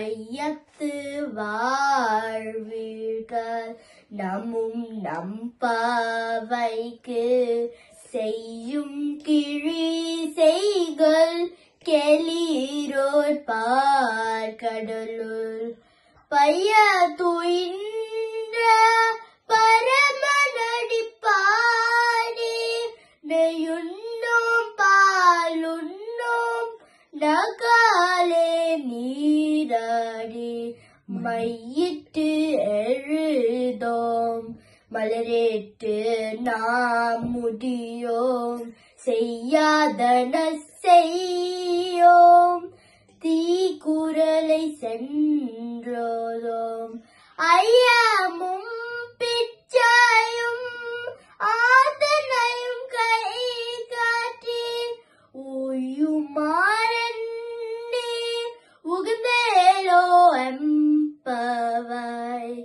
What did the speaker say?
ஐயத்து வாழ்வீர்கள் நமும் நம்பாவைக்கு செய்யும் கிழி செய்கள் கெளீரோர் பார்க்கடலுள் பைய துயின்ற பரமனடி பாடி நெயுண்ணோம் பாலுண்ணோம் நகாலே நீராடி மையிட்டு எழுதோம் மலரேட்டு நாம் முடியோம் செய்யாதன செய்யோம் தீக்குறளை சென்றோதோம் ஐயமும் பிச்சையும் ஆதனையும் கை காட்டி உயுமாறன்னே உகந்தேலோ எம்பவாய்.